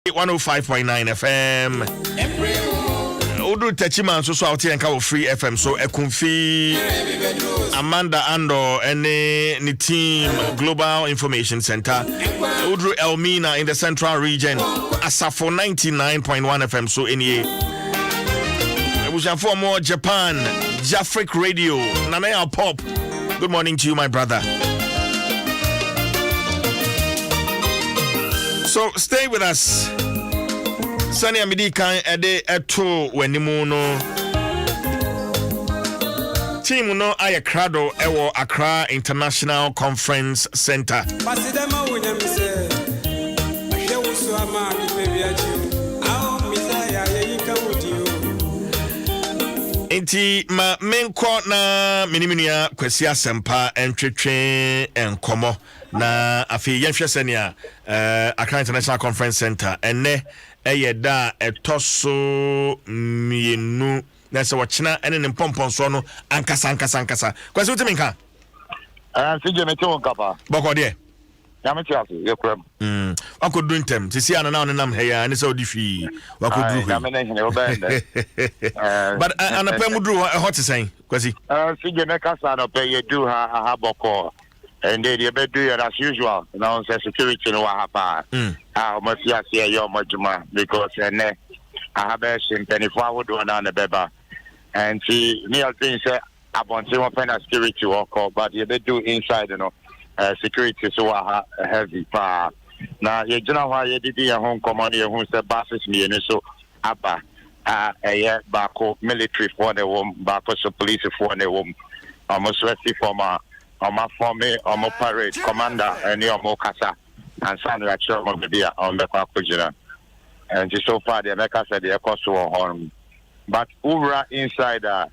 105.9 FM. Odu Techiman so out here and cover free FM. So Ekunfi Amanda Ando and the team Global Information Center. Udru Elmina in the Central Region. Asafo 99.1 FM. So any we shall for more Japan Jafric Radio. Nanaya Pop. Good morning to you, my brother. So stay with us. Sunny Amidi kan ede eto wanimu no. Team no aye krado ewo Accra International Conference Center. Pasidema wunyam se. Ahwe wuso ama mi bebi achi. Awo misaya ye yika wodiyo. Enti ma menko na miniminia kwesi asempa entwetwe enkomo. Na afi yenhwe senia Accra International Conference Center ene eyeda etoso mienu na se wochina ene ne pompon so no ankasa kwase utimi nka sije mete won kapa boko de ya mete aso ye kram akodu ntem tisi ana na onenam heya ne se odi fi wakodu ya mena hene obende but anapemudru hot sen kwasi sije mekasa no pe ye du ha boko. And they do it as usual. Now, security no hapa. Almost yes, yeah, mojuma because I have a penny forward one on the beba. And see, me I think say about some open security work, but they do inside, security so heavy. Now, you know why you did your home command who said bosses me and so abba. Bako military for the woman, Bako so police for the woman. Almost ready for my. Oma forme, Oma parade, commander, and your Kasa, and Sandra Church on the Kakujina. And just so far, the America said the cost to harm. But Ura inside, the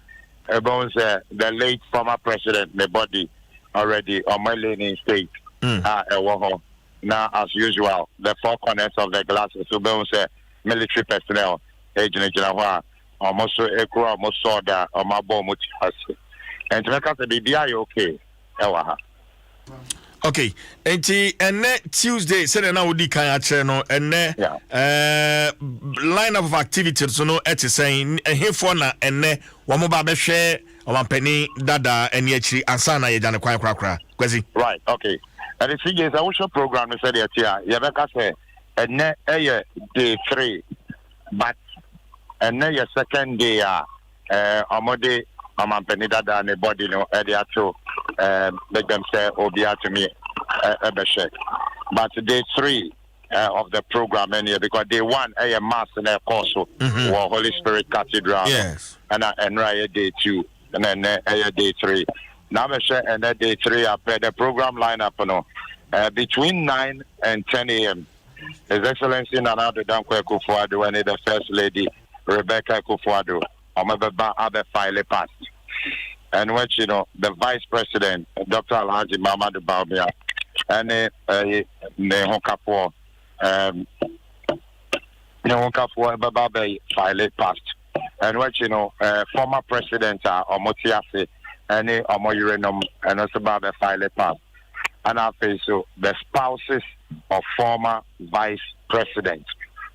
late former president, the body already on my leaning state, now, as usual, the four corners of the glasses, so military personnel, agent Janawa, almost equal, almost saw that on my bomb, and to make us a BBI okay. Okay, and Tuesday, said now would kan channel and lineup of activities so no et saying a here for na and one mobile share or one penny dada and yet ansana ye dana kwa kwezi. Right, okay. And the thing is I wish your program said it here. Yabeka say and day 3 but and your second day amode penny dada and the body no to make them say obia to me but day 3 of the program anyway because day 1 a mass and a course or Holy Spirit Cathedral and day 2 and then day 3 now and then day 3 after the program lineup between 9 and 10 a.m. His Excellency Nana Dankwa Kufuado and the First Lady Rebecca Kufuado Abe file passed. And which the Vice President, Dr. Alhaji Mamadou Bawumia, and Nehonkapo Bababe file passed. And which former President Omotiase and Omoyurenum and also Babe file passed. And I feel so the spouses of former Vice President,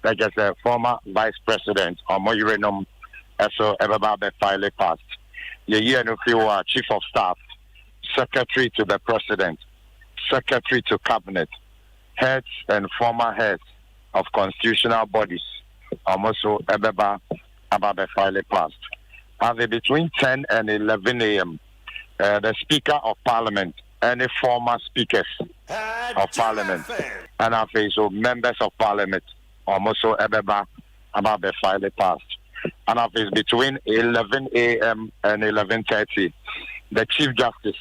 like I said, former Vice President Omoyurenum, so Babe file passed. Chief of Staff, Secretary to the President, Secretary to Cabinet, heads and former heads of constitutional bodies, also Ababe File passed. And between 10 and 11 a.m., the Speaker of Parliament, any former speakers of Parliament, and so members of Parliament, also Ababe File passed. And it's between 11 a.m. and 11:30. The Chief Justice,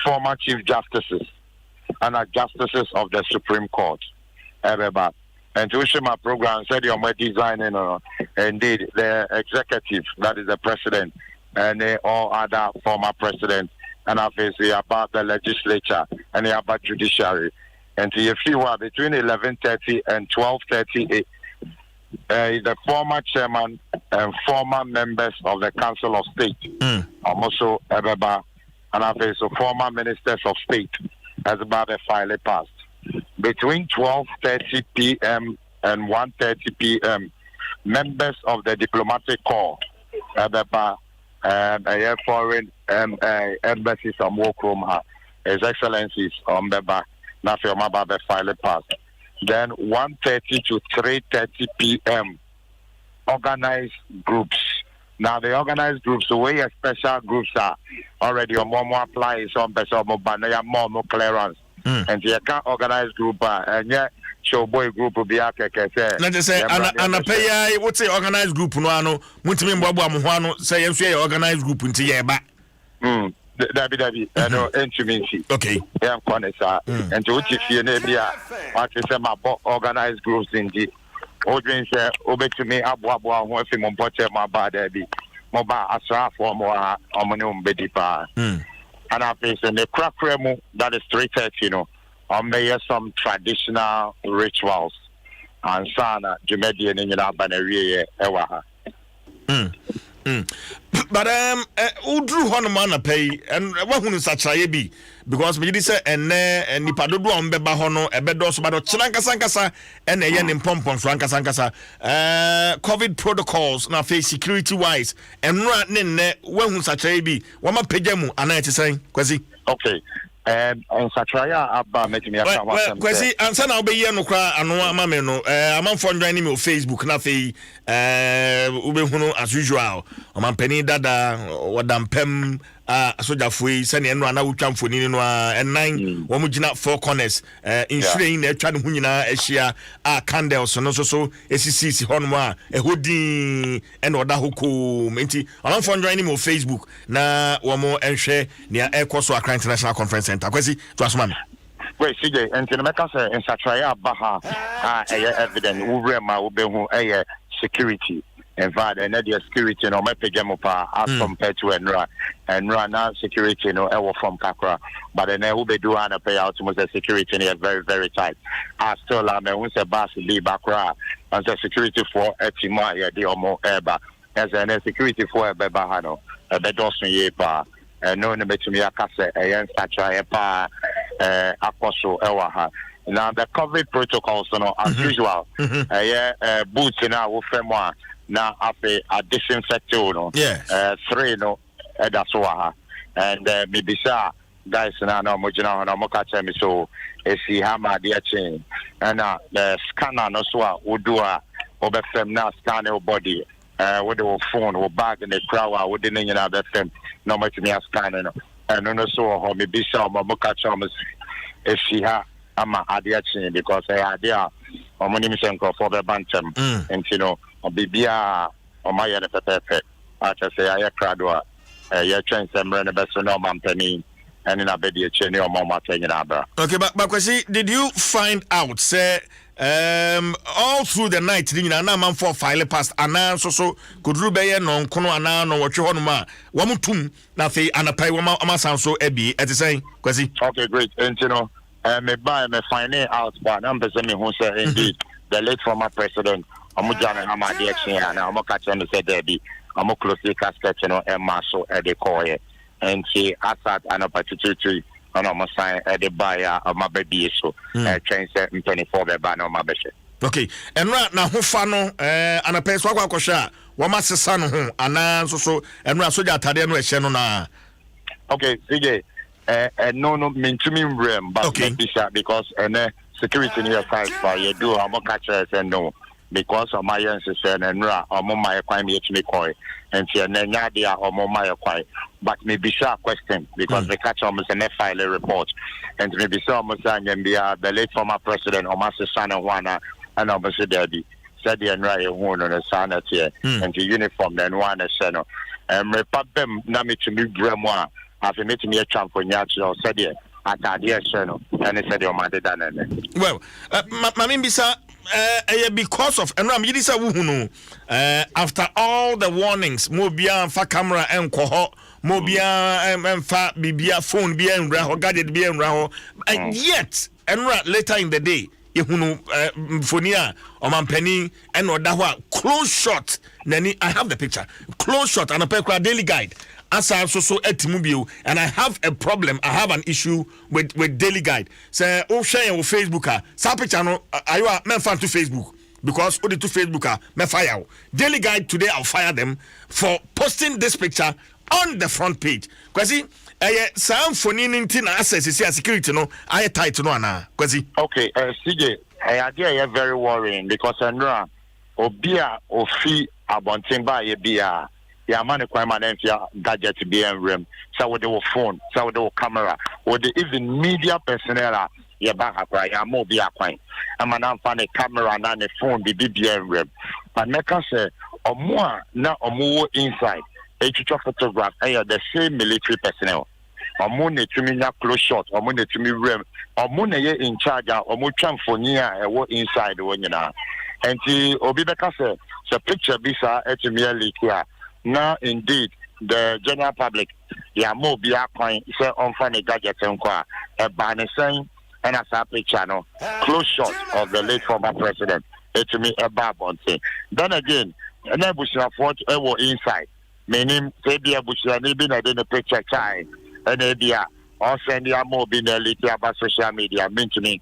former Chief Justices, and Justices of the Supreme Court, everybody. And to issue my program, said you're designing, indeed, the executive, that is the president, and all other former presidents, and obviously about the legislature and about judiciary. And if you are between 11:30 and 12:30, the former chairman and former members of the Council of State, also Ebeba, and also former ministers of state, as about the file passed. Between 12:30 p.m. and 1:30 p.m. members of the diplomatic corps, foreign embassies on Wokroma, His Excellencies on Beba, Nafioma Babe File Pass. Then 1:30 to 3:30 p.m. organized groups. Now the organized groups, the way special groups are already on more apply some person more clearance. And the account organized group and yet show boy group will be a say. Let us say and pay what's the organized group no ano muntimi mbabo amho say yenso organized group nti ye ba. Dabi no entry. Okay. Yeah, konesa. And to which fie na bia what say my organized groups indeed. Odwin say obetumi aboabo ho afi mo mpoche ma ba da bi. Mo ba asrafo mo omone umbedi pa. And I face in the crack that is 3:30, you know. May some traditional rituals and sana Jumedian in Banneria Ewaha. But Udru Honomana pay and what is such a be because we say and Nipadodo on Beba Hono, a bedos, but Chilanka Sankasa and a yen in Pompon, Franka Sankasa, COVID protocols, now face security wise, and right when such a be, one more pejemu, and I say, Quasi. Okay. And Satraya Abba making me a Quasi, and son, I'll be here no cry, and no mameno. I'm on phone joining me on Facebook, nothing, Ubehuno as usual. I'm on Penny Dada, Wadam Pem, Soja Fui, Sunny and Rana Ucham for Nino, and 9, Wamujina 4 corners, in Shrain, Chan Hunina, Asia, Candles, and also SCC Honma, a hoodie, and Wadahuku, Menti. I'm on phone joining me on Facebook, na Wamo and share near Air Coastal International Conference Center. Kwesi, Dwaso. Wait, CJ, and Tinameka say in Satraya Baha, evident, Urema, Ubehu, security. In fact, and the security no me pejamupa as compared to Enra now security no ever from Kakra, but then who be do and pay out to the security is very very tight. I still am when say bass be Bakra and the security for Etima ya di omo eba as an security for a bebahano a bedosun ye pa no ne betumi akase e yen sacha e pa akoso ewa. Now the COVID protocols as usual boots na wo femo now after a disinfectant, yes. 3 no, that's why. And maybe guys now no mojina no mokache me so see how my dear chain and the scanner no so would do obefem now scan your body with the phone or bag in the crowd within in other them no much me scanning and no so how maybe some mokache me see how I'm a dear chain because I idea or money for the bantam and you know Bibia or my other pepe. I just say I cradwa. You're trying to run the best no man penny and in a bed your chin or mama taking abra. Okay, but see, did you find out, say, all through the night, you know, man for file past and so could Rubey no Kono Anan or what you want ma Wamutum, nothing, and a pay Wama sound so ebby at the same. Quasi. Okay, great. And you know, me buy me finding out, but I'm presuming who say indeed the late former president. Amujana Hamadi Action and Amokachan said there be a closely casket and Marshall at the core and she Assad and a particular on almost at the buyer of my baby so train 24 the ban on my best. Okay, and right now who fano and a place wakosha, what must the son home and so and Rasoja Tadian na. Okay, CJ, no mean to me room, but okay, because security in your side for you do Amokachas and no. Because of my ancestors and Ra or my crime me and see an idea or my quite. But maybe sure question because the catch almost an file report and maybe some the late former president or master son of one and obviously daddy said the and Ra on the son here and the uniform then one a son and report them nami to me grandma after meeting me a champ for Yachi said it at idea channel and it said your mother done it. Well, Mammy Bisa. Because of and Ram Yidisa Wuhunu, after all the warnings, Mobia fa camera and coho, Mobia and fa bibia phone be and raho, gadget be and raho, and yet, and later in the day, Yehunu Fonia or Mampenny and Odawa, close shot. Nani, I have the picture, close shot and a paper daily guide. As I so Etimubio, and I have a problem. I have an issue with Daily Guide. Say, oh, share your Facebook. Sapi channel, are you a man fan to Facebook? because put it to Facebook me fire. Daily Guide today I'll fire them for posting this picture on the front page. Kwasi some phone na access is security no I tight no ana Kwasi. Okay, CJ, I idea very worrying because Andra obia ofi abontin ba ye bia ya man kwa man gadget be en room so with the phone so with the camera with the even media personnel ya ba akwa ya mo bia kwan amana mfa ne camera na ne phone be en room but meka say omo na omo inside a photograph the same military personnel omo ne tumi nya close shot omo ne tumi room omo ne ye in charge omo twamfoni a wo inside wo nyina enti obi beka say the picture bisa etimi leak here. Now, indeed, the general public, ya mo be a coin, say on funny gadget and a banner saying, and as a picture, no, close shot of the late former president. It's me a barbon thing. Then again, an abushra fort ever inside, meaning, say, be a bushra, maybe I didn't picture time, and idea, or send ya more being a little about social media, mentioning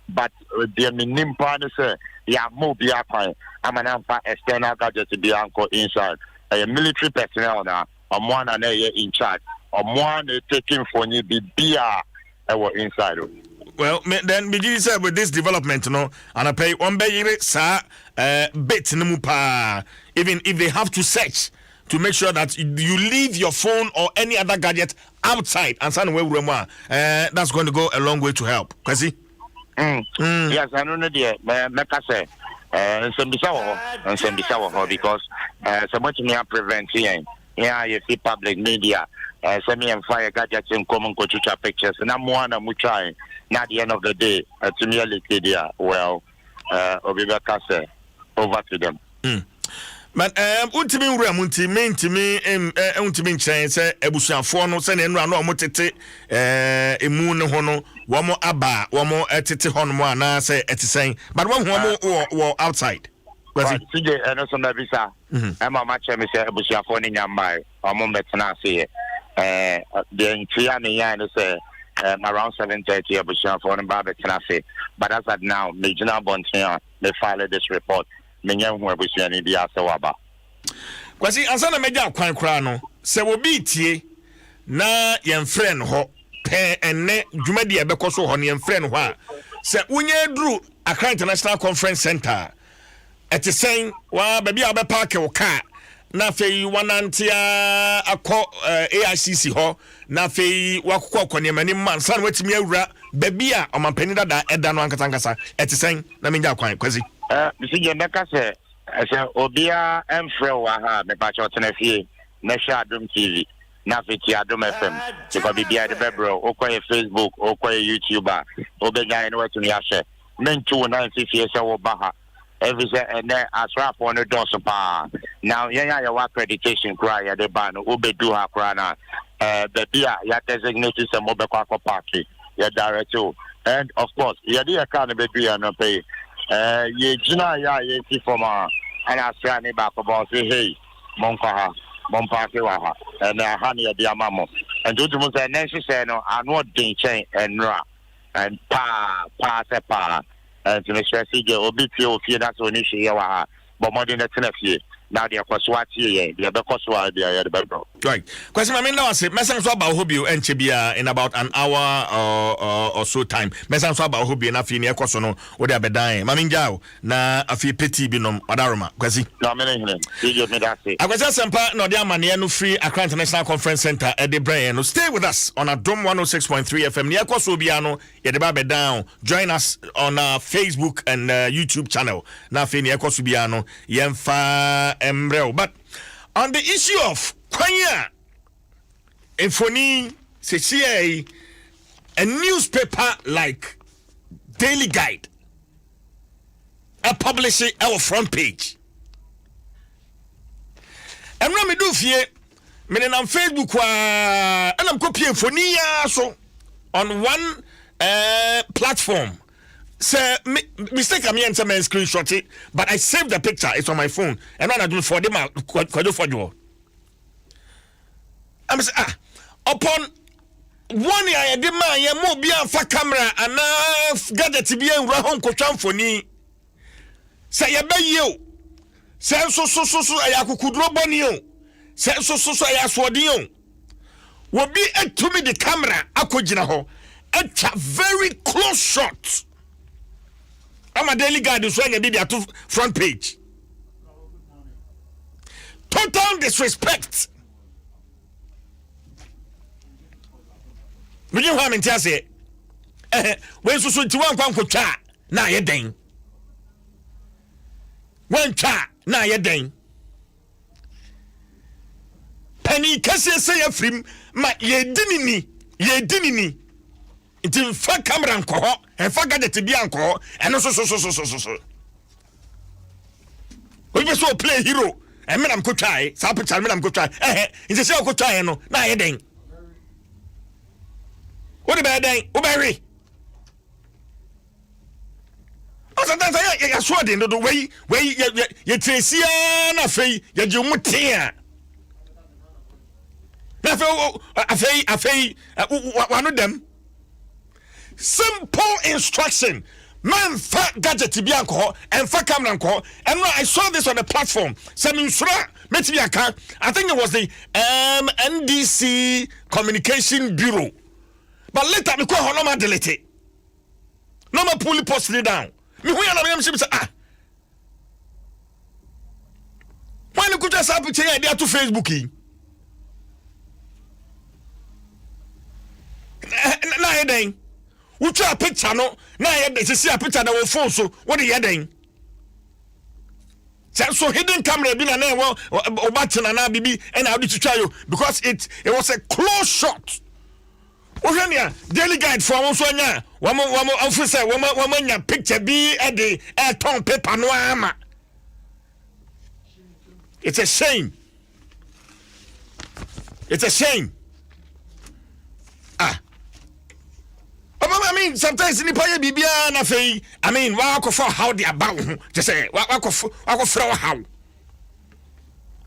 but the minim partner say, ya mo be a coin, I'm an external gadget to be uncle inside. A military personnel now, one and in charge, one taking for you be beer inside. Well, then begin say with this development, and I pay one bay sir bit pa. Even if they have to search to make sure that you leave your phone or any other gadget outside and send away that's going to go a long way to help. Kwasi? Yes, I know the Mecca say. Some bizarre because so much me preventing. Yeah, you see public media, send me and fire gadgets in common culture pictures, and I'm one I'm trying. Not at the end of the day, to me, well, Obibaka say over to them. But ultimate ramunti mean to me ultimate change say ebusuafo no say na no motete emu ne ho no wo mo aba wo mo etete ho no mo ana say etisen but wo mo outside kwasi CJ eno so na bisa e ma ma che me say ebusuafo ni nyambai o mo betena ase the entire ne yan say around 7:30 ebusuafo no ba betena ase but as at now me jina bontia they filed this report. Kwasi ansana meja kwan kra no se wo bi tie na yen friend ho pe enne dwumadi ebekoso ho ne yen friend ho a se unye dru Accra International Conference Center etisen wa baby a be park wo car na fei wanantia akọ AICC ho na fei wakokọ konemani man san watimi awura baby a omampani dada eda no ankasa etisen na menja kwan Kwasi Bisi Mecca say, Obia Mfre Waha, me pacho tenefie, Nesha Adom TV, Nafiti Adom FM, because Bibia the Bebro, Okoye Facebook, Okoye YouTuber, Obega and Western Yashe, Men 290 years old Baha, every say, and then as rap on the Dosopa. Now, your accreditation cry at the ban, Ube do her crana, the Bia, ya designated some Obeka party, ya director, and of course, ya dear kind of baby and pay. Ye jina ya ye si forma ana asra ne ba ko bo say hey monka monpa wa ha and ha ne dia mamo and do mo say nensi say no anu odin chen enra and pa se pa and to me say je obi tie o fie that so ni hye wa ha bo modern na tenafie now they are Kwaswati, they are Bekoswa, they are the background. Right. Question I mean now say message about hobby and Chibia in about an hour or so time. Message about hobby and afi ne ekoso wo dey abedan. Maminjao na afi peti binom adaroma. Kwasi. No me ne. You me that say. Akwasa sempa no dey amane no free Accra International Conference Center at the brain. No stay with us on Adom 106.3 FM. Ne ekoso bia no ye dey abedan. Join us on our Facebook and YouTube channel. Na afi ne ekoso bia no yemfa but on the issue of Kwanya Enfoni say a newspaper like Daily Guide a publishing our front page and when me do fie me on Facebook and I'm copying Enfoni so on one platform. Sir, mistake me and some screenshot it, but I saved the picture. It's on my phone, and when I do for them, for you. I'm say upon 1 year, the man ya mo bia fa camera and gadget to be a home ko twamfoni. Say ye be you. Say so ayakukudro boni o. Say so ayaswodi o. Will be to me the camera akogina ho. A very close shot. I'm a daily guide is when you did their two front page. Total disrespect. When you have in Tiase, when so to one quanquo na ye ding. One cha na ye ding. Penny Cassia say a film, ma ye dinini. It's in fact camera and cohort, and forget it to be uncle, and also so. We just so play hero, and Madam Kuchai, Sapit, Madam Kuchai, it's a show Kuchai, no, na ye ding. What about day? Obey. Sometimes I swear the way you trace na fei ya jumutia. Na fei one of them. Simple instruction. Man fa gadget bi anko and fa camera anko. And I saw this on the platform. Some insura meti aka. I think it was the NDC Communication Bureau. But later, me call her no delete it. No more pull it post it down. Me who yana me say Why you could just have picture idea to Facebook? Na heading. We try a picture no. Na heading. See a picture that will phone so. What are you heading? So hidden camera be na well obatin na bibi and how did you try you because it was a close shot. Ohania daily guide for one so nya one officer one nya picture be at the ton paper no ama. It's a shame. It's a shame. I mean sometimes in the paya bibia na fei I mean wa ko for how they about just say wa ko throw how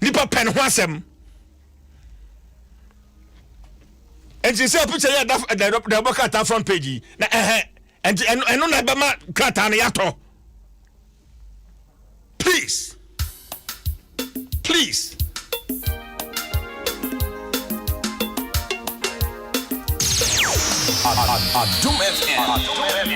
nipa pen ho asem. And she said, picture the book at front page. And no Nabama Kratana Yato. Please. Adom FM.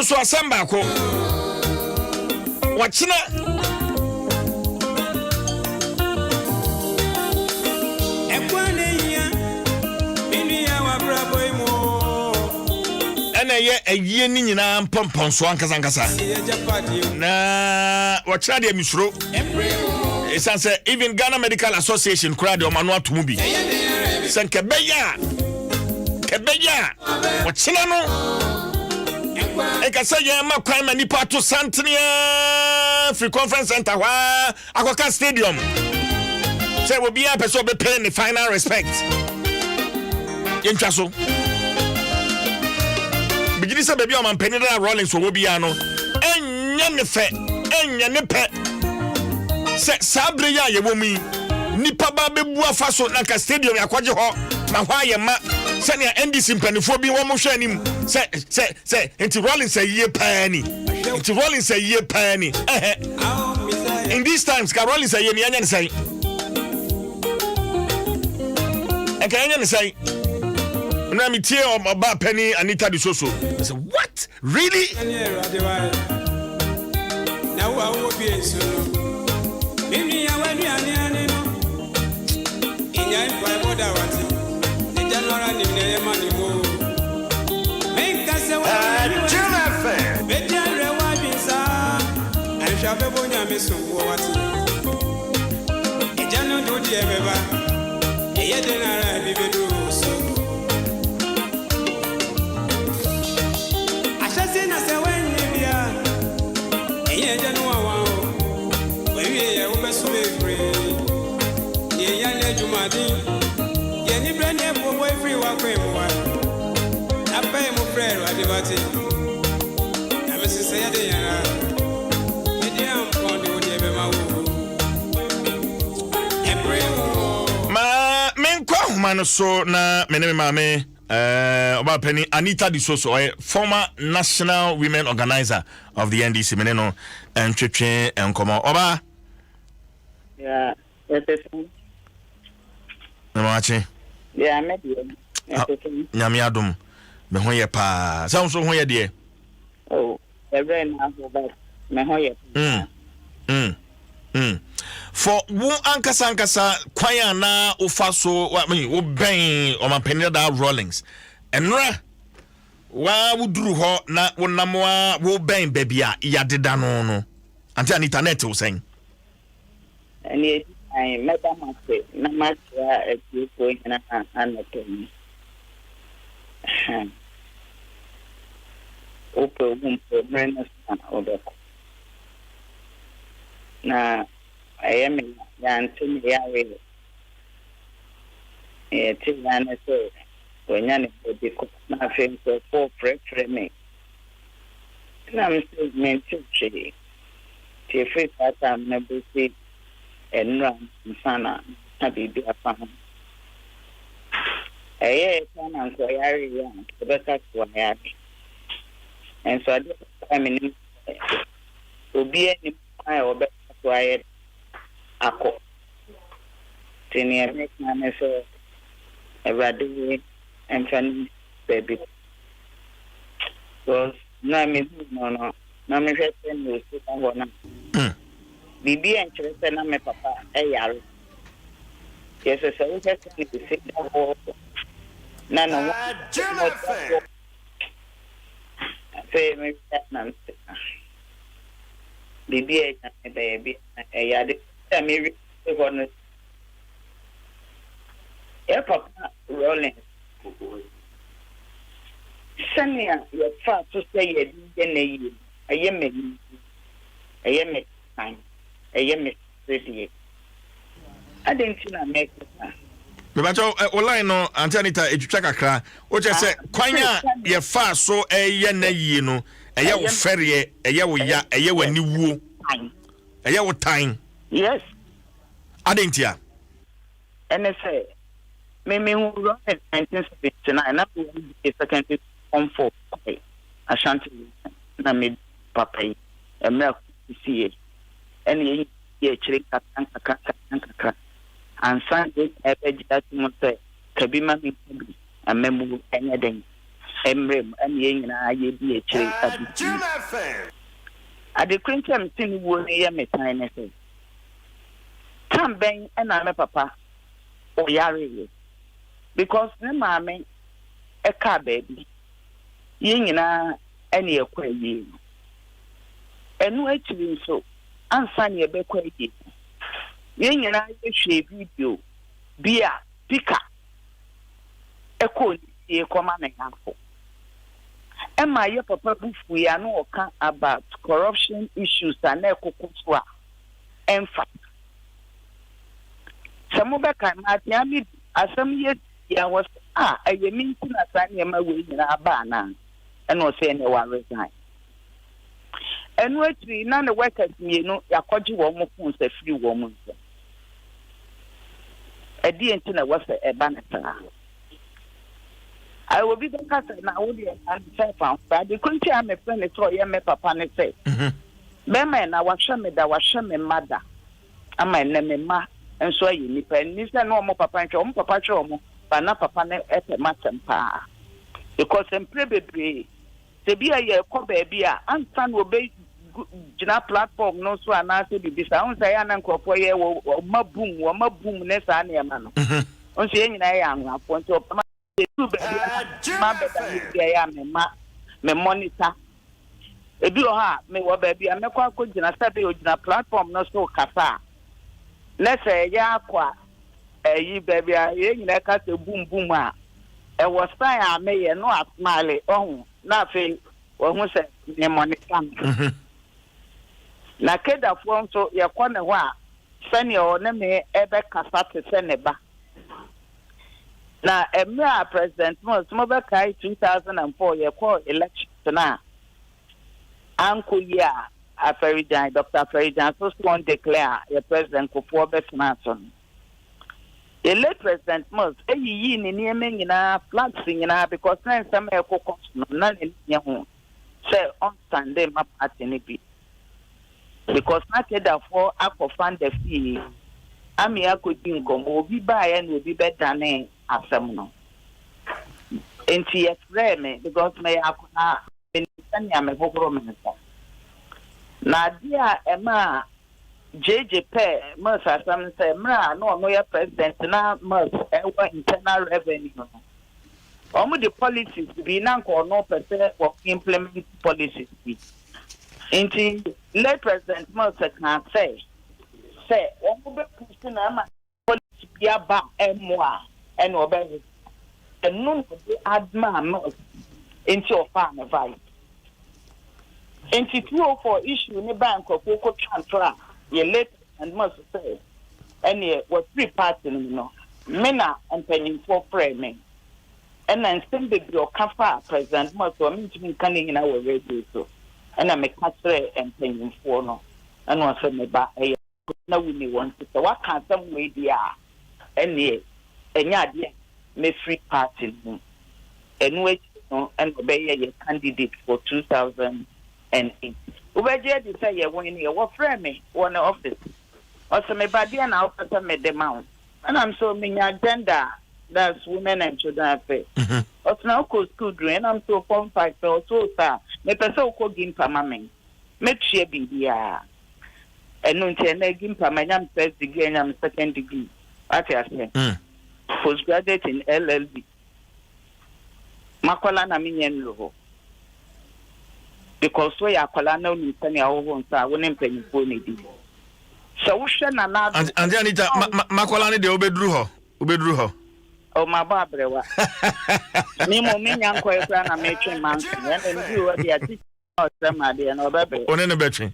So asamba ko wachina ekwaneya binuya wa brabo imo ena ye ayie ni nyina pompon so ankasa na wachina de misro esanse even Ghana Medical Association crowd o manu atomu bi sen kebeya wachina no Eka say ye ma kwan ma nipa to Santnia Free Conference Center wa Akoka Stadium. Say we be a person be paying the final respect. Yentwa so. Bigidi say baby o man penida rolling so we be ano. Enya ne pe. Say sabre ya ye wo mi. Nipa ba bebu afa so na ka stadium yakwaje ho. Na hwa ye ma sani NDC mpanifo bi wo mo hwa anim say enti rolling say ye pani enti rolling say ye pani in these times ka rolling say ye ni anya ne say e ka anya ne say na mi tie oba pani Anita de Soso I say what really na wo bi eso mimi ya wadu ani no inya kwa boda wati January ni ne mani mo Menka se wa Adom FM Betia rewa bisa Aisha bebo nya meso wo wati dear Beba, a yet dinner, I be so. I shall say, as I went here, a year January, when we are almost free. Ye young Jumadi, Yenny Brennan, boy, free walk. I pay my prayer at the body. I must say, Ma menkwa homa so na meneme mame oba penny Anita Dwaso, former national women organizer of the NDC meneno entwetwe enkomo oba yeah Mamachi yeah maybe nyame adom me ho ye pa sa so ho ye de oh every now but me ho ye for wo ankasa kwan na ofa so wo ben o mapenida da rollings enra wa wuduru ho na wonamwa wo ben babia yadeda no anti Anita net wo sen and I madam say na masra e ko ina anato opo umpo menos obeko na ayemi yantini yawe tiyane so wonyane bodiko na fenso for me na mse mentuchi tife tata mebusi enra sana habibi afahamu sana nko yari ya kubeka kwa yari and so I mean obi ni ai obeka kwa yari ako tini make na so everybody and fan baby so na me no na me hwese ni o si tango na bibi enchese na me papa yaro yes so we just need to sit down na no say me na bibi baby yade me one papa rolling sania your fat to say ye dey ayeme time ayeme ready I didn't na make me bacho online no Auntie Anita etwetwa kakra o che se kwanya ye fa so eye na yi no eye wo fere eye wo ya eye wani wuo eye wo time yes adentia and say me who run 1979 na be second form 4 Ashanti na me papa e me see and ye chiri kaka and Sunday ebejia to say kabima mi kabi amemu enyeden emrem and ye nyina ye bi e chiri abi ade kwentam tin wo ne ye metan ne say tam ben na me papa o yare because ne maame e ka baby ye nyina ene ye kwa ye enu achiri nso ansa ne be kwa ye ye nyina ye hwe video bia pika eko ye koma me hanfo ema ye papa bufu ya no oka about corruption issues and ekokoso a emfa samu be kan mati ami asam ye ya was aye minti na sane ma we nyina ba na ena o se ne wa resign enu atri na ne workers mienu yakoji wo mo fun se free wo mo nse edi enti na wasa eba na ta I will be the person na wo dey and say fan but the country am friend so ye me papa ne say be me na wa hwe me da wa hwe me mada ama ne me ma enso ayi ni pa ni say no mo papa ntwe mo papa twe mo ba na papa ne epe matempa becauseempre bebre se bia ye ko ba bia ansa no be gina platform no so ana se bibisa on say ana nkofo ye wo mabum ne sa na ma no on se nyina ye anwafo nti opama tu be ma be da ya me monitor ebi o ha me wo ba bia me kwa ko gina sabe o gina platform no so kasa na se ya kwa baby ye nyina ka se boom boom a e was sign a me ye no asmile ohun na fe ohun se ne money kam na kedafo nso ye kɔ ne ho a sɛnea ɔne me ebe kasa te sɛ ne ba na emra president mo be kai 2004 ye kɔ election na anko ya Aferijan Dr. Aferijan so strong declare the president Kufuor Betinaton. The late president must eyi ni nieme nyina flags nyina because na some ekoko na ne ho say on Sunday ma party ni bi because na kedafo akofan the fee ami akodi nkomo obi ba ya na obi bedane asem no enti ye me because me akona Sanya me hokoro minister. Na dia ema JJ pe must asam say mra no ya president na must internal revenue no. Omo the policies be na ko no person for implement policies be. Inti late president must can say omo be push na ma policy bia ba emwa en obe enu de adma must into your farm advice. Into 204 issue in the bank of Coco transfer, ye late and must say, and ye was 3 parts in Mena and penning for framing. And then send the your cafa president must mean to be coming in our radio so. And I make catcher and penning for no. And was me back a no we want to say what can some way they are. And ye, and ya dear, me 3 parts in and wait. And obey your candidate for 2008. Ubeje to say you win here. What frame me one office? Also, my body and I'll put them at the mount. And I'm so many agenda that's women and children affairs. Also, now school drain. I'm so form 5 or so sir. Me person ko gimpa mami. Make sure be here. And no intend gimpa my name first degree and I'm second degree. What I say? Postgraduate in LLB. Makola na minyen lo because we akola na oni tani awo nsa woni mpanyifo ne di so wo hwe na na andi anita makola ne de obeduru ho o ma ba brewa ni mo menya nko ekra na metwe man na ndi wo dia ti o sama de na obebe one ne betwe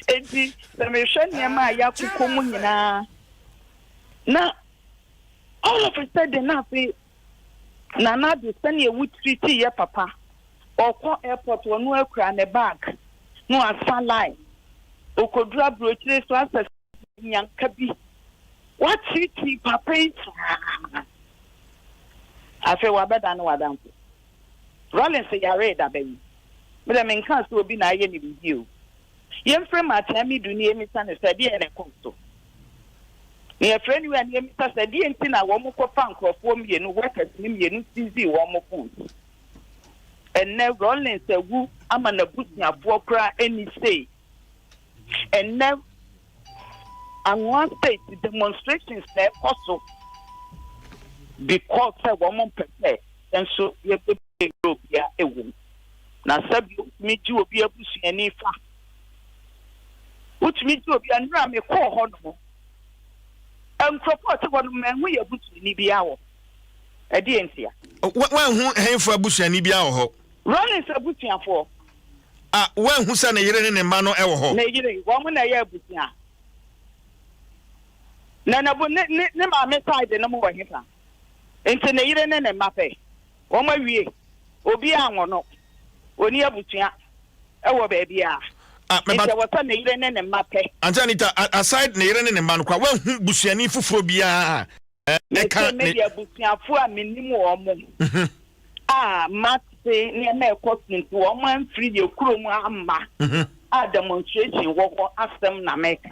enti se me hwe ne ma ya kukomu nyina na all of a sudden now say Nana do send you would treat your papa or call airport or no cry on the bag. No a line. O could drop brochures to us young cabby. What treaty papa? I feel what better than what I'm Rollins say I read that baby. But I mean can't will be naive with you. Young friend my tell me do near me son is a dear and a console. Near friend you and Mr. Sadi and Tina Womo Punk or 4 million workers, million CZ Womo phones. And never only say, woo, I'm an abusia for cry any say. And never, and one state demonstrations there also because a woman prepared, and so you have to go be a woman. Now, sub you meet you be a bush any fa. Which means you be a ram a call honor. Propose one man we are good to Nibiao. A DNC. When who came for Bush and Nibiao? Running Sabutia for. Ah, when who sent a year in a mano ever? Nay, woman, I have Butia. Nana would never make the number one hitter. Into the year and a mappe. Oh, my way. Obia or no. Only a Butia. Oh, baby. There was a Nairan and a mappe. Anjanita, aside Nairan and a man, when Bushani Fufobia. Maybe a Butia for a minimum. Ah, Matt say near my costing to 1 free your crew, a demonstration walk ask them Nameka.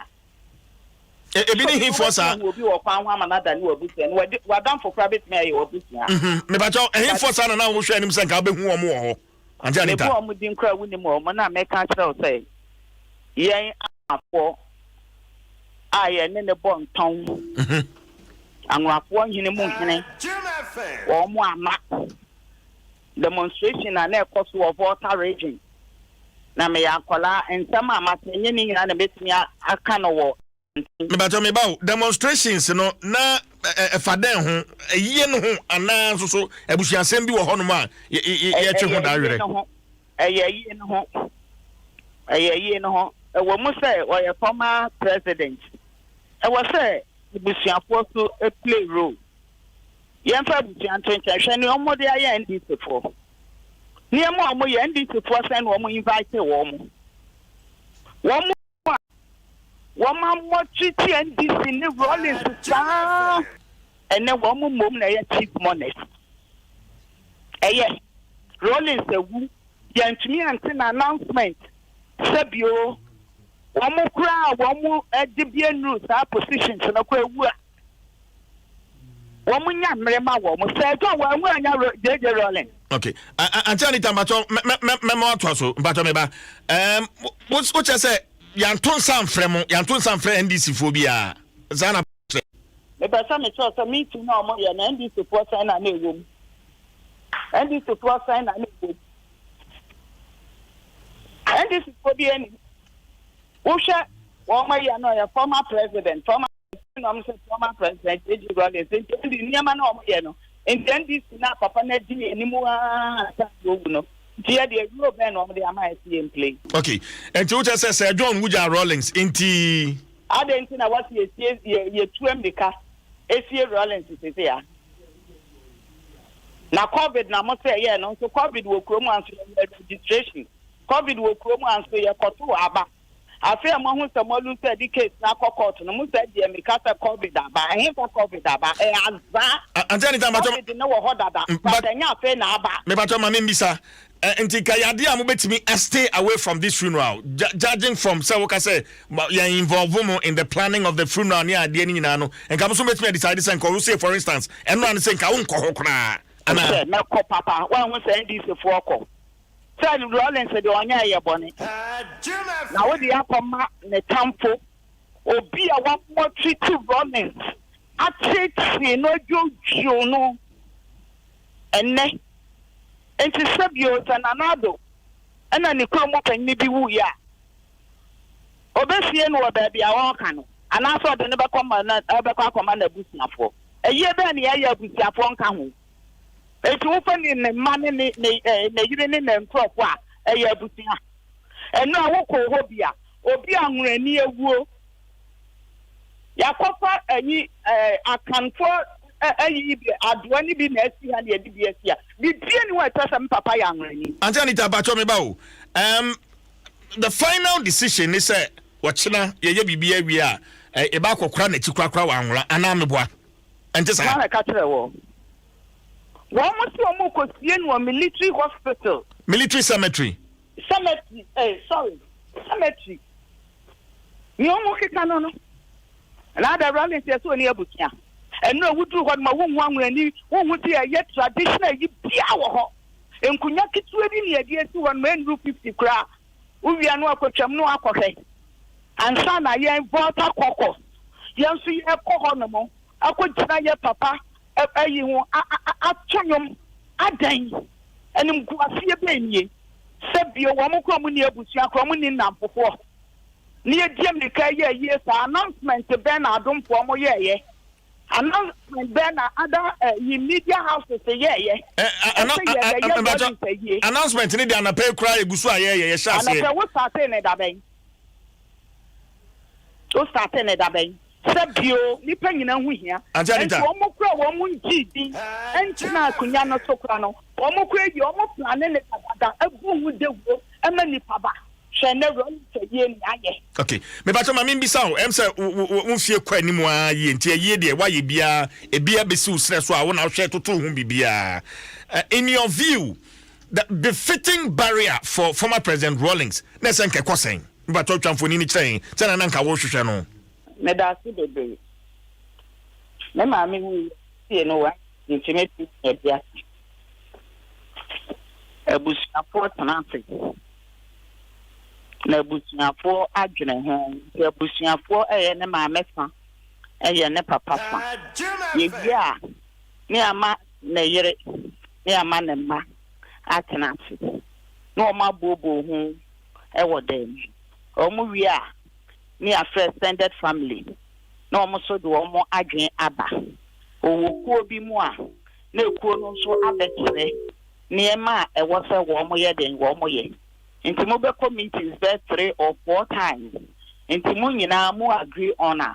Ebini Hinfosa will be or found one another new book and we're done for private mayor or Butia. Mebato, and Hinfosa and I will share himself. I'll be more. Anjanita, I'm with Dinkra Winnie when I make a say. Yea, for I and then the bond tongue. And we're one in the moon, or more demonstration and air cost of water raging. Now, may I call and some are making and a bit me a can of war. Me bato me bawo demonstrations no na faden ho eyiye no ho ana so ebusuasem bi wo ho no ma ye twe ho da were eyiye no ho wo mu say o ye former president e wo say ebusuafo so play role yen fa busuan twenty hwe ni omo de aye NDC fo ni emo omo ye NDC fo say no omo invite wo mo Woman mochiti NDC ni Rollins sa ene woman mom na ye chief monest Rollins ewu yantumi ante na announcement sabio woman kra woman edibie news sa positions na kwa ewu a woman nya mrema woman say go woman anya JJ Rollins. Okay, Antonita Macho me atwaso mbato me ba what you say Yanton Sam Fremo, Yanton Sam Fre NDC phobia. Zana. The person is also meeting no more than NDC for sign and a room. NDC for sign and a room. NDC phobia. Usha, Woma Yano, former president, former president, J.G. Rollins, and the Niaman Omoyano, and NDC now, Papa Neddy, anymore. Dear the European of the MIC in play. Okay, and to just say John Wuja Rollins inti I don't know what you say you 2 America. AC Rollins is here. Now COVID na must say yeah no so COVID will come and registration. COVID will come and say your koto aba. I feel mo hu some lu say the case na court no mo say the America COVID aba. I hear COVID aba. Azza. Antani tamato. No ho dada. But enya fe na aba. Me bato ma mbisa. Nti kayade am betimi stay away from this funeral judging from say we can say you involve in the planning of the funeral near ade ni nyina no enka so betimi decide say nko say for instance eno an say nka wo nko ho kra ana na ko papa wa hu say ndc fo ko say Rollins de onya ye bone na wo de akoma ne tamfo obi a wa mo treat Rollins atete no jojo no enne enti sabio tananado ena ni kromo panni bi wu ya obesie no obabi a won ka no ana so de ne bekoma na obekwa akoma na busiafo eye be na ya busiafo nka ho enti wo fani ne mane ne yire ne ntrofo a eye busia eno a wo ko ho bia obi anwurani ewuo yakofa anyi akanfo ayi bi adwa ni bi na asi ha na yedi bi asi a bi die ni wa tasam papa ya anwani Anjanita bacho me bawo the final decision is say wachina ye bibia wi a e ba kokora na chikrakra wa anwura ana meboa ente sa na ka tere wo mo si o mo ko sie no military hospital military cemetery cemetery ni o mo kika no na da Rollins ye so ni abukia eno wudu ho ma wonhu anwani wonhu ti ye traditional yi bia wo ho enkunya kitwe bi ne ade esi won ma nru 50 kra uwia no akotwam no akohwe ansa na ye volta kokko ye nso ye koho no mo akogina ye papa ayi ho atonyom adan enim kuasie be nie sebio wo mo kro mo ni abusua kro mo ni nampofo ni ye diem ni ka ye sa announcement be na Adom fo mo ye announcement be na other media houses ye announcement ni dia na pay cry egusu aye ye sha se ana pe wo start ne da ben o start ne da ben sebio ni panyina hu hia Anjanita wo mo kura wo mo ngidi entina akunya no sokra no wo mo kura yi wo mo plan ne tabada abu hu dewo ema ni paba okay me bacho ma mbisa o em say wo fie kwa ni mu a ye nti ye de wa ye bia e bia besi usre so a wo na hwe toto hu bibia in your view the befitting barrier for former President Rollins na sen ke kosen me bacho twamfoni ni kyen tena na nka wo hwehwe no me da si bebe me ma mi wu tie no wa intimate e bia ebusiafo tanase na busiafo adwene ho ya busiafo ne maame fa ne papa fa ye bia ni ama na yere ni ama na ma atenase no ma bobo ho wo dem o mu wi a ne afre extended family na omo so de omo adwen aba owo kuo bi mu a na ekuo no so abetere ne ema e wo se wo mo ye den wo mo ye nti mo be meetings be 3 or 4 times nti mo nyina mo agree on a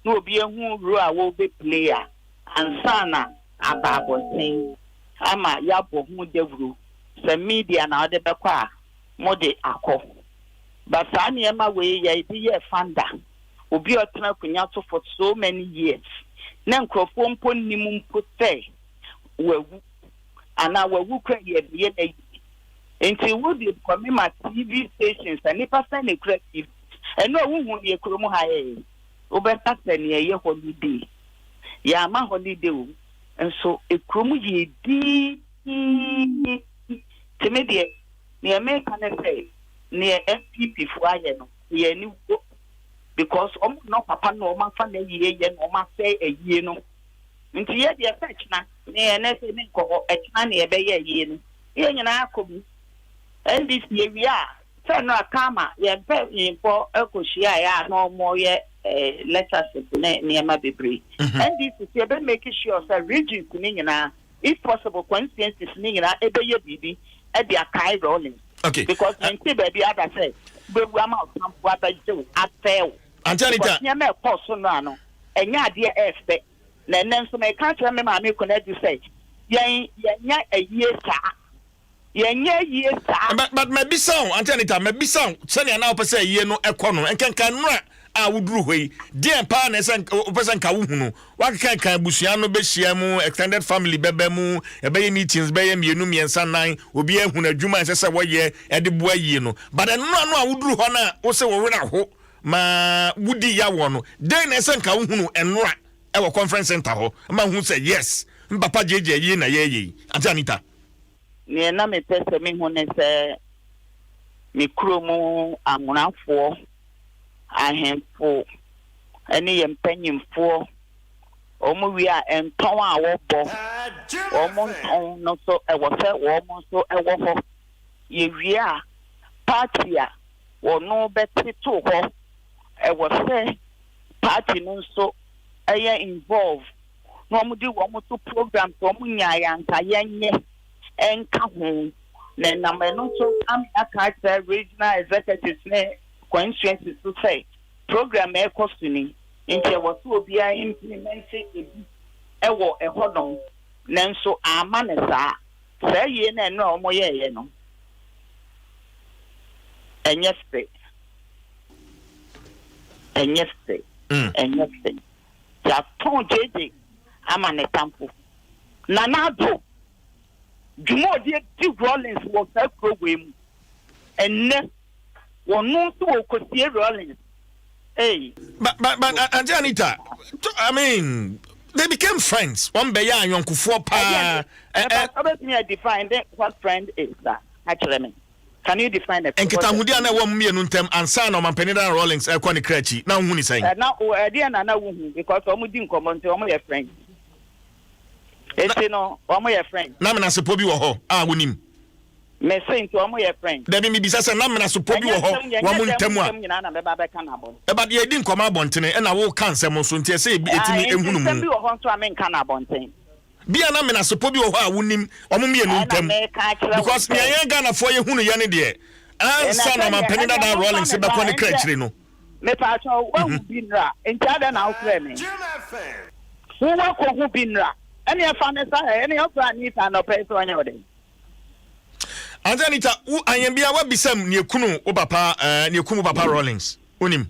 na obi ehu ru a wo be player ansa na ababonten ama ya bo hu devru se media na ode be kwa mo de akọ but ani ema we ye di ye fanda obi otena kunya to for so many years na nkrofo mpo nimu mpo say wawu ana wawu kra ye biye na enti wo di come ma TV stations ani pasa na kra TV eno wo ye kromu ha ye obeta se ne ye holiday ya ma holiday o enso ekromu ye di temedie ne America na say ne FPP fu aye no ye ni wo because no papa no ma fa na ye no ma say eyi no nti ye de search na ne na say ne ko etna ne be ye no ye nyina akobi ndc ye wi a say no akama ye pe info ekohia ya no mo ye lectureship ne ma bebre ndc ye be make sure say region ku ne nyina if possible constituencies ne nyina ebe ye bibi e be akai rolling okay because nti baby ada say be wu ma otampo abaje afel Anjanita nyame koso no ano enya ade efbe na nenso me ka kire me ma me connect say yen nya ayie saa yenya yie saa but maybe sound Anjanita maybe sound send na opese ayie no ekọ no enkenkan nura a wuduru hoyi die pa na sen opese nka wo hunu waka kan busua no be hia mu extended family bebe mu ebe meetings be ye mienu miensa nan obi ehunu adwuma sese wo ye ede bo ayie no but nura no a wuduru ho na wo se wo wera ho ma wudi ya wo no den na sen ka wo hunu enura e wo conference center ho ma hu say yes papa jeje yi na ye Anjanita ne na me pese me hu ne se me kromu amunafo ahemfo ene ye mpanyimfo omo wi a enton a wo bo omo nton no so e wo se wo mo so e wo ho ye wi a party a wo no betito ho e wo se party no so eye involve no mo di wo mo to program so mo nya ya nka yenye enka ho na no so am aka regional executives ne constituencies to say program e costuni nti wo so obi a implement ebi e wo e hodon nanso ama ne saa ye na no omo ye no enyefe ya ton jeje ama ne tampo na do Jumo di Rollins was that program and ne one to Costier Rollins. Hey, but Anjanita, I mean, they became friends. One be ya young kufu pa. Let me define what friend is that. Actually, can you define it? And Kitamudia na wa mumie nuntem ansa na Mampenida Rollins e kwa ni krechi. Na hu ni saying. Now idea na hu because omu di nkomo nti omu ye friends. Eti no omo ye friend na me na sepo bi wo ho a wonim me say nti omo ye friend da bi mi bisa se na me na sepo bi wo ho wa mo ntamu a nyina na me ba be kan abon e ba de edi nkoma abontene e na wo kan sem so nti se etimi ehunu mu bi wo ho nto a me kan abonten bia na me na sepo bi wo ho a wonim omo me enu ntam because me yan Ghana for ye hunu ye ne de ansa na Mampenida da Rollins be kwa ni krachire no me pa cho wa hu bi nra nti ada na wo frɛ me wo wa ko hu bi nra any fanesa any of Anita no pay so anya ode Anjanita u anyambia wa bisam ne ekunu o papa ne ekunu papa Rollins onim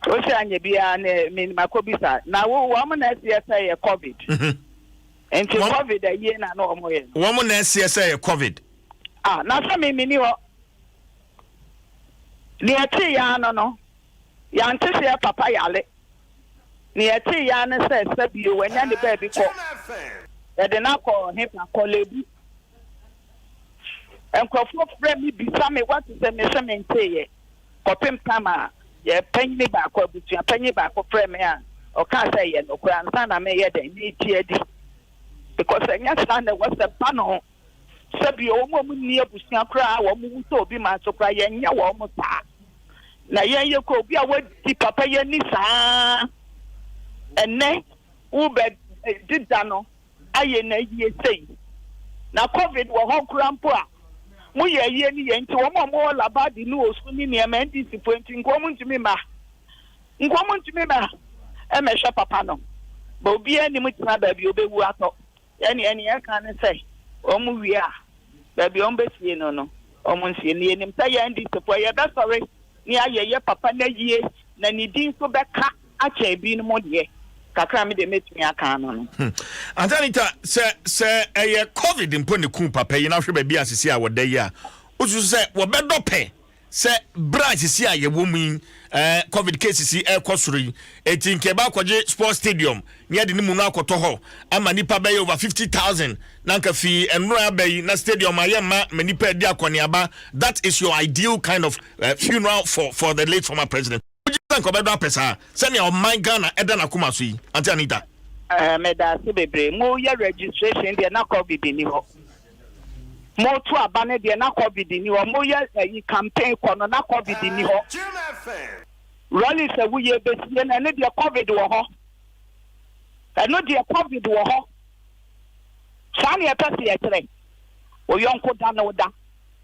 o se anyabia ne me makobisa na wo mo na CSA ye covid enti covid ye na no mo ye wo mo na CSA ye covid na so me ni ho ne ati ya no ya ntese papa yale ni eti ya ne se sabi wanya ne ba bi ko e de na ko hepa ko lebu enkofo frɛ mi bi sa me what is me se me nteye ko pem tama ye panyi ba ko butua panyi ba ko frɛ me a o ka say ye no kura nsa na me ye de ni ti adi because enya stand the what's the pano sabi o mo ni abusua kura wo mo so obi ma so kura ye nya wo mo sa na ye ko bi a wadi papa ye ni saa ene wo be dida no aye na ye sei na covid wo ho krampo a mo ye ye ni ye nti wo mo labadi ni osu ni ne ma ndisi pointi nkomu ntimi ma e me hwe papa no ba obi ani mutina ba bi obewu ato eni ya kan say omu wi a ba bi on besie no omu nsie ni enim say ya ndisi po ye be sorry ni aye papa na yie na ni din so be ka acha bi no mo de kakra me de metumi aka no Antanita se eye covid mpo ne ku papa yi na hwe ba bi asisi a woda yi a usu se wo be dope se branch si a ye wo mu covid cases e kwosoro eti nke ba kwaje sports stadium ne de nimu no akoto ho ama nipa be over 50,000 na nka fi enro abai na stadium ayema manipa di akoniaba. That is your ideal kind of funeral for the late former president. Ko be do apesa se ne o man Ghana eda na kuma so yi Antanita me da se bebre mo ye registration de na covid ni ho mo to abane de na covid ni ho mo ye campaign kono na covid ni ho rally se wo ye besie na ne de covid wo ho no de covid wo ho sa ne pese ye kire o yonko da na oda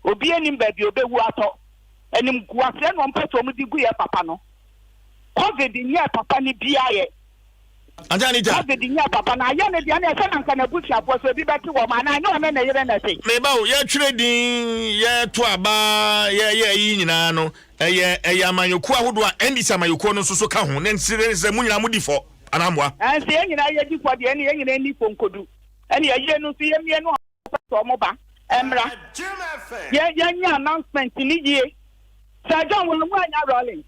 obi enim ba bi obewu ato enim guase no mpese o mu di gu ye papa no covid ni papa ni biaye Antanita covid ni papa na ye ne dia na se na nka na busi abo so bi beti wo ma na no me na yire na sei me ba o ye twire din ye to aba ye yi nyina no eye amanyoku ahodo a ndisa amanyoku no so ka ho ne nsire se munyina mudi fo anamwa anse ye nyina ye di fo de ne ye nyina ni fo nkodu ene ye no so ye mie no so mo ba emra ye nya announcement ni ye sa John wo mu anya rolling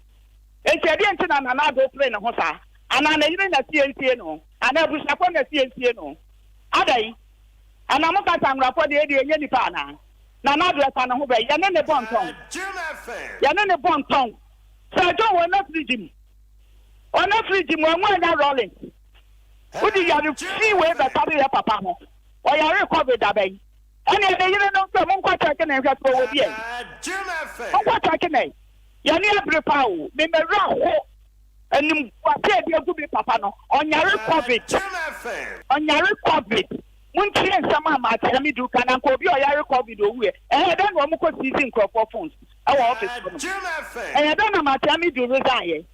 enti ade enti na na do play na ho sa ana na yire na CNC no ana busafo na CNC no adai ana mo ka tangrafo de enye nipa na do sa na ho ba ya ne bonton sa John wo na frigim wo mu anya rolling udi ya free way ba tabi ya papa ho o ya recover da bai ene de yire no so mo kwa take na hwa to wo bi en mo kwa take na ya ni abrepa o me ra ho enim kwate de agu bi papa no onyare covid muntie nsama ma tia mi du kana ko bi oyare covid owu e den wo mo ko season crop phones e wo office no den na ma tia mi du resign ye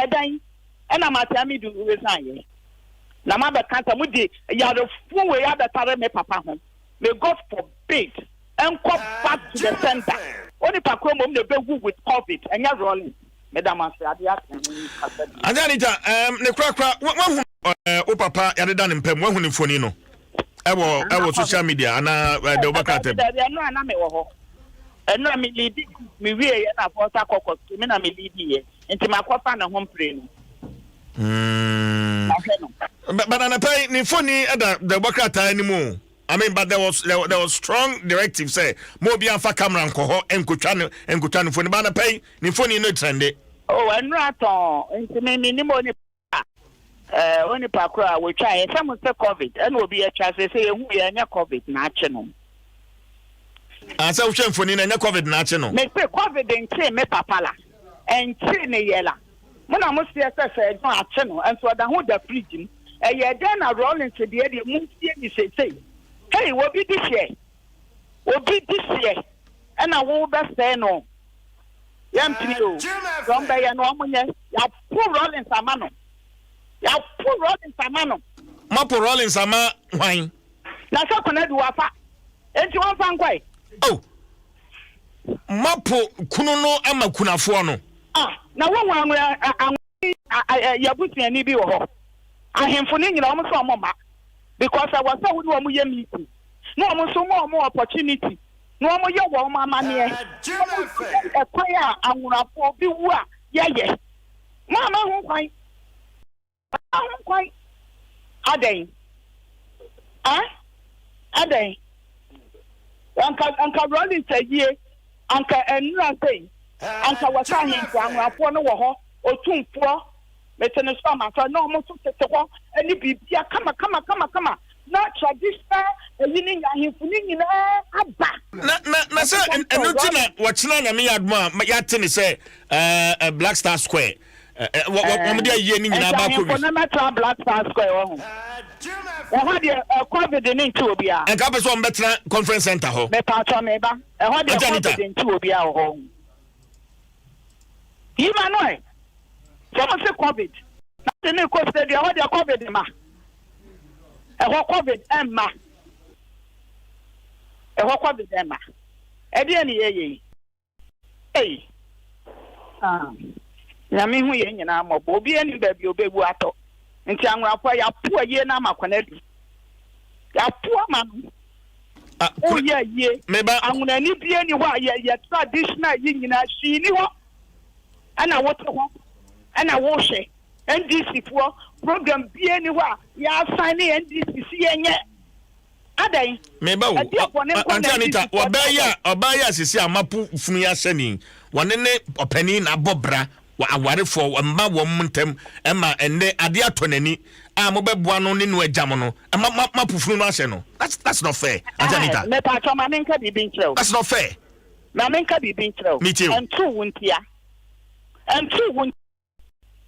den na ma tia mi du resign ye na ma be kanta mu di ya the full way ya betare me papa ho may God forbid and come back to the center only pa ko mom de be with covid enya rolling Madam Antanita ne krakra wahu o papa ya de dan mpem wahu ne foni no ewo social media ana de obakata no ana me wo ho eno me lead me wie ye na for ta kokos me na me lead ye enti makofa na ho mpre no but ana pay ne foni ada de obakata ni mu. I mean, but there was strong directive say mo bi anfa camera nko ho enkotwa no phone ba na pay ni phone no trende. Oh, and raton enti me ni mo ni oni pa kra we try some say covid and will be a chance say ehu ye nya covid na ache no. Asa wo hwe phone na nya covid na ache no. Me say covid enti me papala enti ne yela. Mo na mo say say don ache no enso da ho da fridge ni. Ye den na rolling to the mu tie ni say. Hey, what be this year? And I will be saying no. Yam trio. Don't buy a normal. Ya poor rolling samano. Mapo rolling sama wine. Na so connect wafa. Enti wan fan kwai. Oh. Mapo kuno no ama kunafo no. Na won ya butu ani bi wo ho. Ahemfo ni nyina omo so omoma. Because I was so we do meeting. No more opportunity. No more your woman money. A prayer and one for be wa. Yeah. Mama won't quite. Ade. Uncle Rolling said, ye, Uncle and nothing. Uncle was saying, I'm for no war or 2 4. Metene soma so no mo so tete ho ani bibia kama not traditional evening ahimfuni aba na say enotina watchna na me admo yate ne say Black Star Square wo de aye ni nyina ba ko bi na metra Black Star Square wo ho de covid ni nti obi a enka person betra conference center ho me pa cho me ba ho de covid nti obi a ho Ima no e so mo say covid na ne ko stadium ho de covid ma COVID Emma. COVID Emma. Ediani ye. Hey. Na me hu ye nyina mo bo bi ani ba bi obebu ato. Nti anwafo ya po ye na makwanadu. Ya po ma no. Oh ye. Anwuna ni bi ani ho ye traditional yi nyina shi ni ho. Ana woto ho. Ana wo hwe. NDC for program bi anywhere ya sign NDC si enye adai meba wo Anita obaya sisi amapu funu ya sani wone ne opani na bobra wa aware for mba wo mntem ema enne ade atonani a mo beboa no ne no agam no mapu funu no ase no that's not fair Anita me pa choma menka bibi ntrel that's not fair na menka bibi ntrel entu wuntia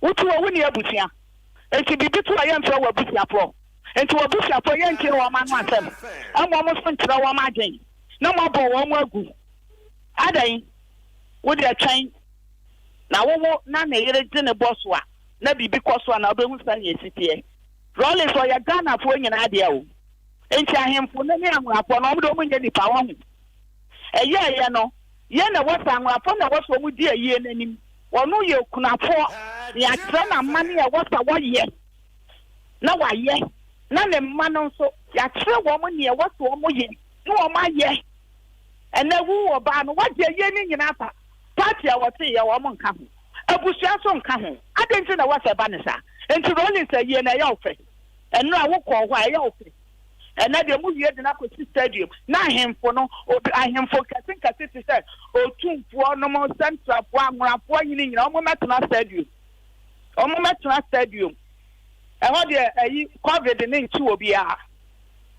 Utu wa wini abusia. Enti bibitu wa yemfe wa abusia pro. Enti wa abusia pro yenke wa manu asem. Amo mo so ntra wa magen. Na mo bo wa mo agu. Adan wo de atwan. Na wo na na yere de ne boss wa. Na bibi koso na obehu san ye sitie. Rollins o ya Ghana fo nyina ade o. Enti ahemfo na ni anwafo na omo do mo nya nipa wa hu. Eye no. Ye na wo san anwafo na wo so mu di aye nanim. Wonu ye kunafo ya tra na mane ya wasa woye na waye na ne mano nso ya tra wo mo ne wasa wo mo ye no wo ma ye ene wu wo ba no waje ye ni nyina pa party a wote ye wo mo nka ho abusua so nka ho adenti na wasa ba ne sa enti rolling say ye na ya ofe eno a wo ko ho a ya ofe ena de mu ye de na ko stadium na ahemfo no ahemfo kase ti say otumfo no mo central fo anwrafo nyini nyina o mo metna stadium e ho de ayi covid ni nti obi a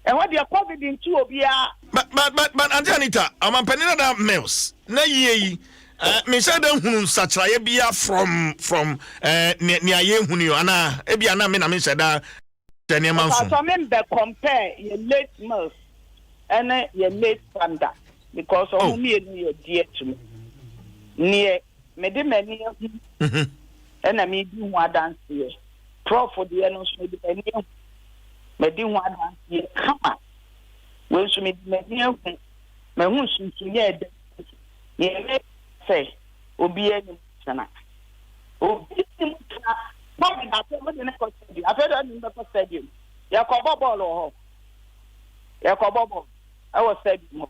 e ho de covid nti obi a but Anita amampani na mails na yi me say dem hunu satraye bia from ne aye hunu yo ana e bia na me na me say da so me be compare your late month and your late standard because of me you dear to me near me de many and I me do one dance here prof for the no so me do one dance here come on when so me me hu so ye ye say obi any sana obi Bobby na say mo de na ko stadium afedo ni ko stadium ya ko ball ho ya ko ball I was stadium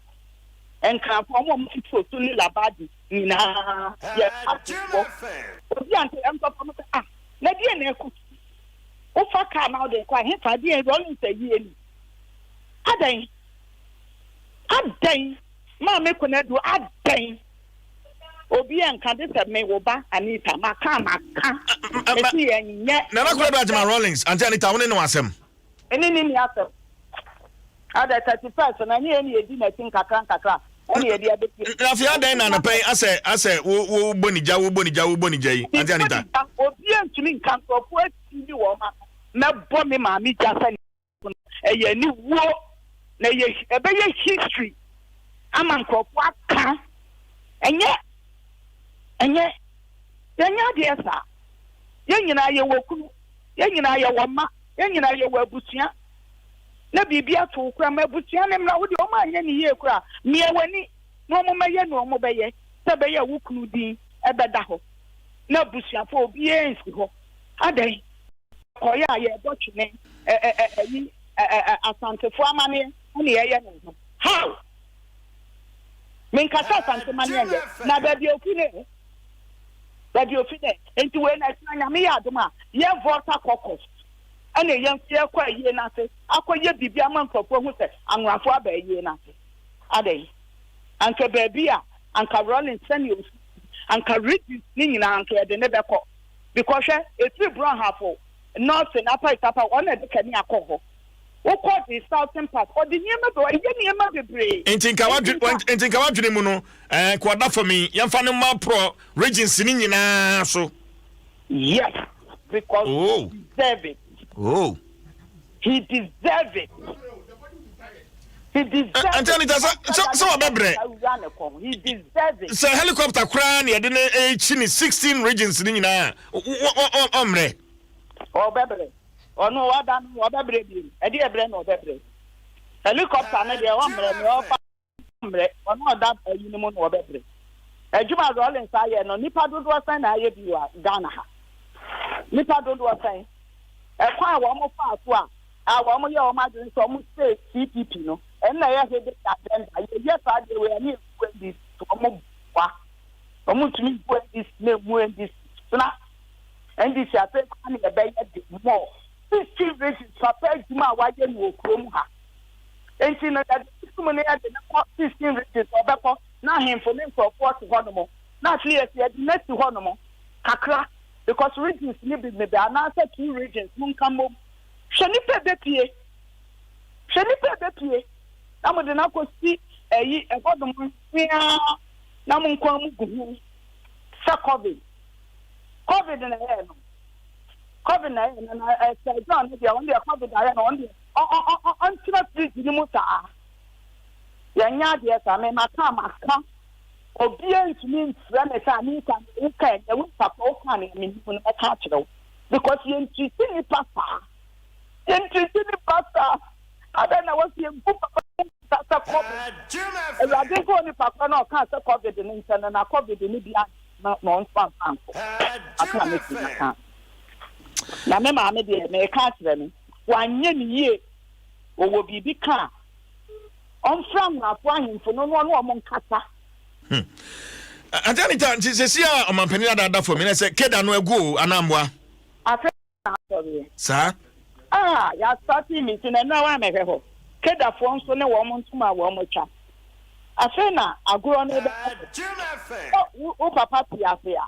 en kan fo mo fito to ni labadi ina ya afo obi ante am to mo ah na die na ku o fa ka na o de kwa he fa die ro ni say yi ni adan ma me ko na do adan obi enka de se me wo ba Anita maka esi enye na na ko do Ajima Rollins Anita woni no asem eni ni asem ada 31 na ni edi na tin kakra oni edi abeti na fi adan na pen ase wo bonija yi Anita obi entumi nka sofo ati wo ma bo me ma mi jasa ni eye ni wo na ye ebe ye history ama nkofo aka enye yenya de esa yenyina ye wokunu yenyina ye woma yenyina ye wabutua na bibia to kura mabutua ne mra wo de o ma anya ni ye kura miewani no mo meye no mo beye se beye wokunu din ebeda ho na busia fo obi ensi ho adan koya ye botwene asantefo amane ne ye no how menkasa asante mane ye na baby okune Badi ofide enti we na anya me ya adom a ye voter caucus ana ye mfie kwa yie na se akoye bibia man krofo hu se anwafo aba yie na se adai anka baby a anka rolling senior anka reduce ni nyina anka de ne beko because e three brown half north na pa itapa one de kani akọ Who called the southern part? Or the Niema or Yeniema de Bray? Intinka wadwene mu no kwada for me yamfa ma pro regions ni nyina so. Yes, because he deserves it. Oh. He deserves it. He deserves it. So obebre. He deserves it. So helicopter kra na de 16 regions ni nyina. Omre. Obebre. Ono wadan obebre bi. E di ebre na obebre. Helicopter na de omre me ofa omre. Ono da ayinimo na obebre. Ejuma rolling sa ye no nipa dodo san na aye bi wa Ghana ha. Nipa dodo san. E kwa wo mo fa ato a wo mo ye o ma dun so mo say CPP no. En na ye hede agenda. Ye sa de we ani this to mo wa. Omo tumi go this na mu this. So na and this ya take kwani e be ye more. This chief races papa juma wa ye no okrom ha. Enti na that some na ya de na 16 races obeko na hemfo ne for 40 honomo. Na clear say the next honomo kakra because regions ni be me na say 2 regions mun kamo. Shani pe be na mo de na ko si eyi e godom nsia na mun kwa mu gugu sa covid na ye no covid na ye na say John dey on dey covid na ye no on dey on tira street ni mu ta ya nya dey sa me maka obi entumi ntra me sa ni kan e wu papa o kan ni mi no e ka kire because you treat ni papa adana was you papa COVID. I didn't go any papa no cancer COVID in Inter and I COVID in India non spam. I can't make it. Na me ma me dey me ka kire me wanye ni ye owo bibi ka on from na po ahimfo no mo nkata Antanita ntisesia omampani dada for me na say keda no egu anamboa afa na sorry sa ya start me tin na wa me hwe keda fo nso ne wo mo ntuma wo mo twa afa na agoro no be o papa pia afia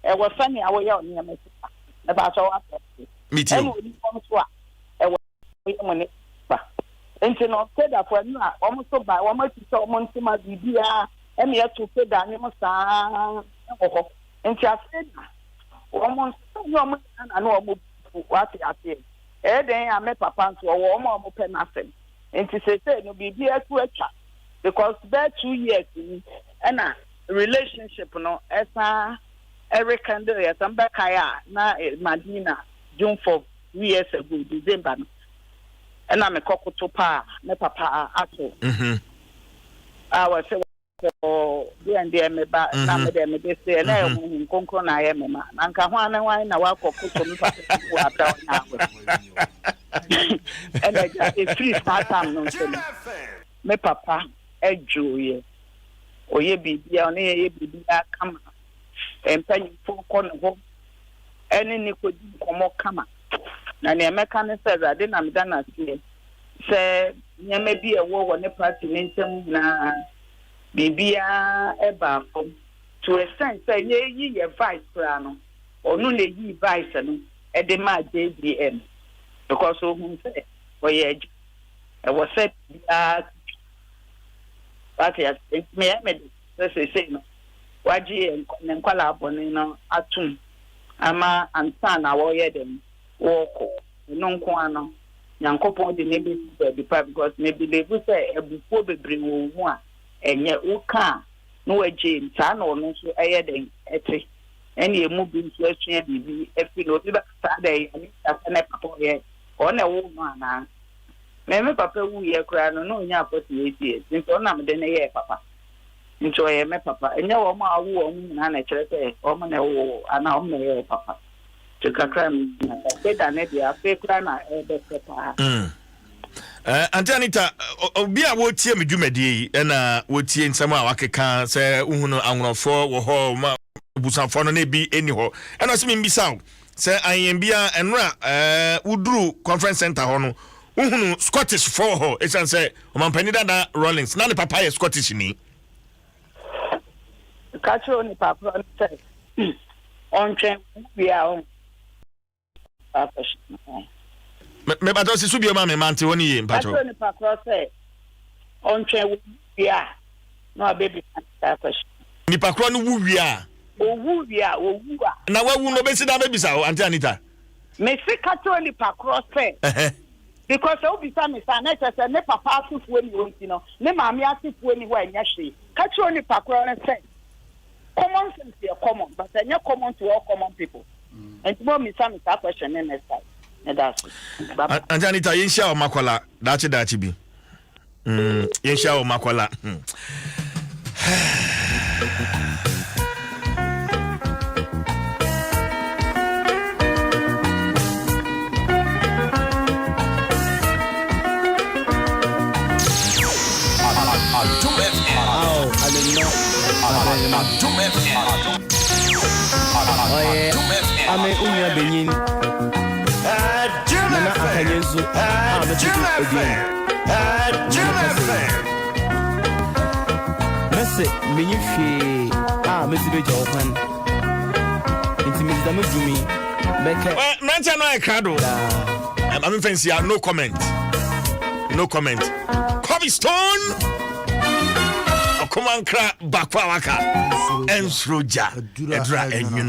e wo fani awo ya oni me e ba so wa meeting e mo ni nso a e wo mo ne ba enti no keda fo na wo mo so ba wo mo ti so mo ntuma bibia e me to keda ni mo sa ho enti afa na wo mo so no mo na no mo wa ti afa den ame papa nso wo mo pe na asem enti say no bibi eku atwa because that 2 years and relationship no esa rekindle ya samba kaya na Madina June 4 years ago December no and me kokoto pa me papa ato wa se de me ba na me de me say na e nkonkro na ye me ma na nka ho ana wan na wa kokoto me papa wa ta na and I free start time no me papa ejoye oye bibia oni ye bibia kama empanyi fo kono ho eni ni ko di komo kama na ne emeka ne se ade na me dana se nyame bi ewo ne party ne ntem na bibia eba fom to a sense say ye vice pra no onu le yi vice no e de ma JDM because so who say oye e was said okay me say no waji nkwala aboni no atum ama ansa wo ye dem wo ko no nko ano nyankopon de ne bi because ne bi le bu say ebuko bebre wo mu a enye uka no waji nta na ono so eye den eti eni emu bi nso asua bibi efi no bi ba sa da ani ta na papa ye ona wo no ana me papa wu ye kra no nya apoti eti nso na me de ne ye papa nso ye me papa enya wo ma awu wo na na kire se o ma na wo ana o me ye papa to kakra me na be da ne dia fe kra na e be papa Antanita obi a wo tie me dwumadi e na wo tie nsɛm a wakeka sɛ uhunu anwonofo wo ho ma busanfo no na bi eni ho e na so me mbisa wo sɛ ayembia enra uduru conference center ho no uhunu Scottish for ho e say omampani dada Rollins na ne papa ye Scottish ni kacho ni papa on train we are on me ba to se so bi ma me mante woni ye mpacho Katro ni pakro say on twen wo bia no baby that question nipa kro no wu wia owu bia owu a na wawu no be si da be bisa o Auntie Anita me se katro ni pakro say because obi sa me sa na say ne papa asufuo ni wonti no ne maami asufuo ni ho anya hwe katro ni pakro na say common sense is common but it's not common to all common people and to me some that question in next time and that's Auntie Anita yensha o makola dachi bi yensha o makola Adom FM. Adom FM. Adom FM. Ame unya benyin. Nana akanyezu. Mese menyifi mese beja opan. Intimizi da medumi. Beke. Nancha no e krado. I'm fancy no comment. No comment. Kobe Stone. Come on, crack back waka. Ensroja. Edra and you know.